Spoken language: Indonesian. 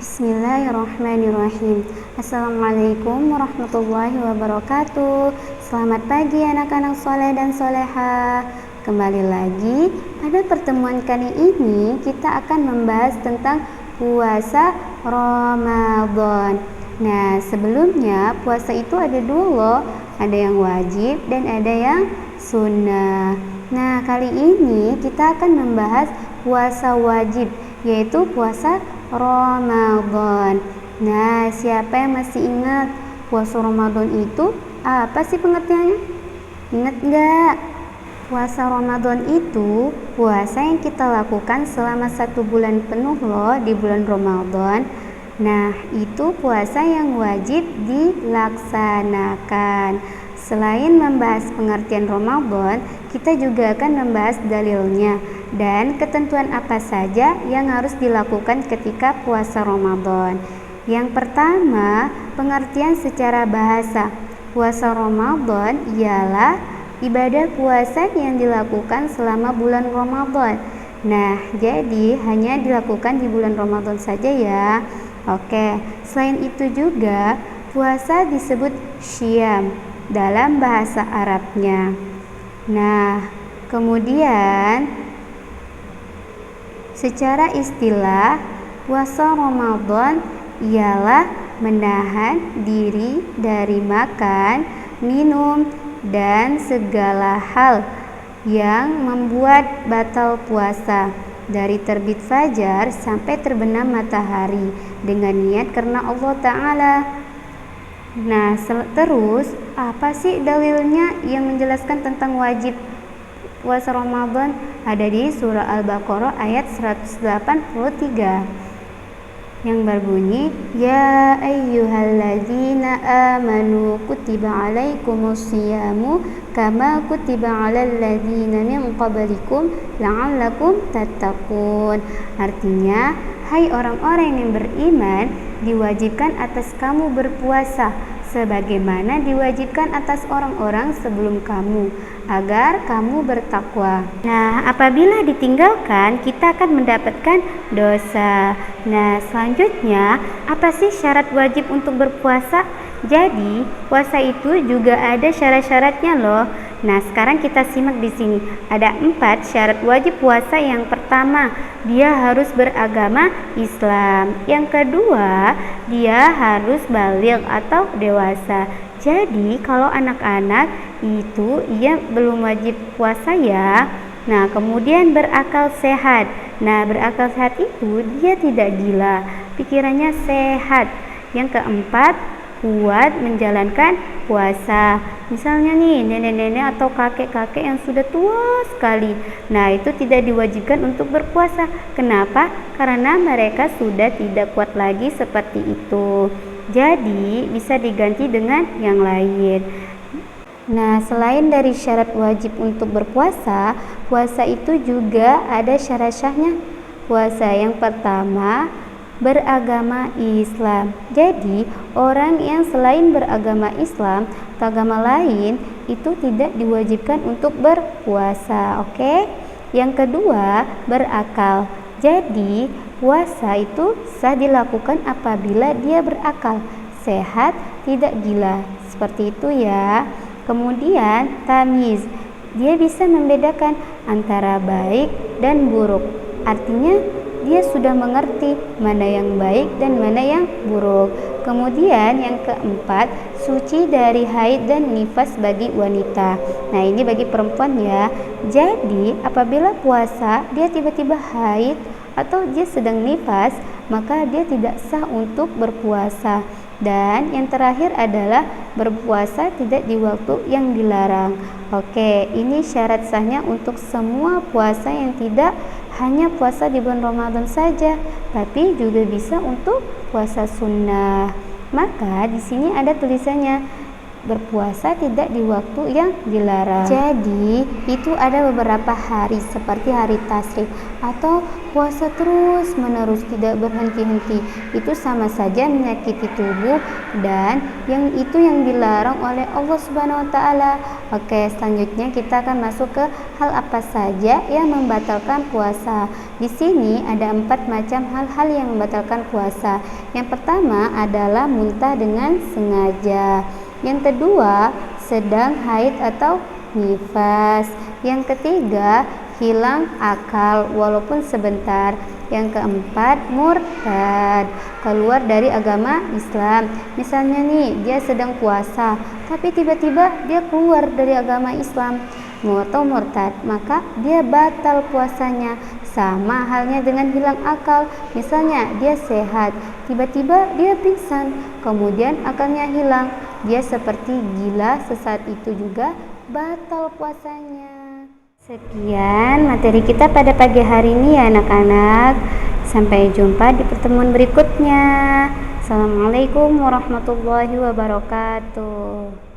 Bismillahirrahmanirrahim. Assalamualaikum warahmatullahi wabarakatuh. Selamat pagi anak-anak soleh dan soleha. Kembali lagi pada pertemuan kali ini kita akan membahas tentang puasa Ramadan. Nah, sebelumnya puasa itu ada dua loh, ada yang wajib dan ada yang sunnah. Nah, kali ini kita akan membahas puasa wajib, yaitu puasa Ramadan. Nah, siapa yang masih ingat puasa Ramadan itu apa sih pengertiannya? Ingat nggak? Puasa Ramadan itu puasa yang kita lakukan selama 1 bulan penuh loh di bulan Ramadan. Nah, itu puasa yang wajib dilaksanakan. Selain membahas pengertian Ramadan, kita juga akan membahas dalilnya dan ketentuan apa saja yang harus dilakukan ketika puasa Ramadan. Yang pertama, pengertian secara bahasa. Puasa Ramadan ialah ibadah puasa yang dilakukan selama bulan Ramadan. Nah, jadi hanya dilakukan di bulan Ramadan saja ya. Oke, selain itu juga puasa disebut syiyam dalam bahasa Arabnya. Nah, kemudian secara istilah puasa Ramadan ialah menahan diri dari makan, minum, dan segala hal yang membuat batal puasa dari terbit fajar sampai terbenam matahari dengan niat karena Allah Ta'ala. Nah, terus apa sih dalilnya yang menjelaskan tentang wajib puasa Ramadan? Ada di surah Al-Baqarah ayat 183 yang berbunyi, Ya ayyuhalladzina amanu kutiba alaikumusyiyamu kama kutiba alal ladzina min qablikum la'allakum tattaqun. Artinya, hai orang-orang yang beriman, diwajibkan atas kamu berpuasa sebagaimana diwajibkan atas orang-orang sebelum kamu, agar kamu bertakwa. Nah, apabila ditinggalkan, kita akan mendapatkan dosa. Nah, selanjutnya, apa sih syarat wajib untuk berpuasa? Jadi, puasa itu juga ada syarat-syaratnya loh. Nah, sekarang kita simak di sini. Ada 4 syarat wajib puasa. Yang pertama, dia harus beragama Islam. Yang kedua, dia harus baligh atau dewasa. Jadi, kalau anak-anak itu ia belum wajib puasa ya. Nah, kemudian berakal sehat. Nah, berakal sehat itu dia tidak gila, pikirannya sehat. Yang keempat, kuat menjalankan puasa. Misalnya nih, nenek-nenek atau kakek-kakek yang sudah tua sekali. Nah, itu tidak diwajibkan untuk berpuasa. Kenapa? Karena mereka sudah tidak kuat lagi seperti itu. Jadi, bisa diganti dengan yang lain. Nah, selain dari syarat wajib untuk berpuasa, puasa itu juga ada syarat sahnya puasa. Yang pertama, beragama Islam. Jadi, orang yang selain beragama Islam atau agama lain itu tidak diwajibkan untuk berpuasa. Oke? Yang kedua, berakal. Jadi, puasa itu sah dilakukan apabila dia berakal, sehat, tidak gila. Seperti itu ya. Kemudian, tamyiz. Dia bisa membedakan antara baik dan buruk. Artinya, dia sudah mengerti mana yang baik dan mana yang buruk. Kemudian yang keempat, suci dari haid dan nifas bagi wanita. Nah, ini bagi perempuan ya. Jadi, apabila puasa dia tiba-tiba haid atau dia sedang nifas, maka dia tidak sah untuk berpuasa. Dan yang terakhir adalah berpuasa tidak di waktu yang dilarang. Oke, ini syarat sahnya untuk semua puasa yang tidak hanya puasa di bulan Ramadan saja, tapi juga bisa untuk puasa sunnah. Maka di sini ada tulisannya, berpuasa tidak di waktu yang dilarang. Jadi itu ada beberapa hari seperti hari tasyrik atau puasa terus menerus tidak berhenti-henti. Itu sama saja menyakiti tubuh dan yang itu yang dilarang oleh Allah Subhanahu wa taala. Oke, selanjutnya kita akan masuk ke hal apa saja yang membatalkan puasa. Di sini ada 4 macam hal-hal yang membatalkan puasa. Yang pertama adalah muntah dengan sengaja. Yang kedua, sedang haid atau nifas. Yang ketiga, hilang akal walaupun sebentar. Yang keempat, murtad, keluar dari agama Islam. Misalnya nih, dia sedang puasa, tapi tiba-tiba dia keluar dari agama Islam atau murtad, maka dia batal puasanya. Sama halnya dengan hilang akal. Misalnya dia sehat, tiba-tiba dia pingsan, kemudian akalnya hilang. Dia seperti gila, sesaat itu juga batal puasanya. Sekian materi kita pada pagi hari ini ya anak-anak. Sampai jumpa di pertemuan berikutnya. Assalamualaikum warahmatullahi wabarakatuh.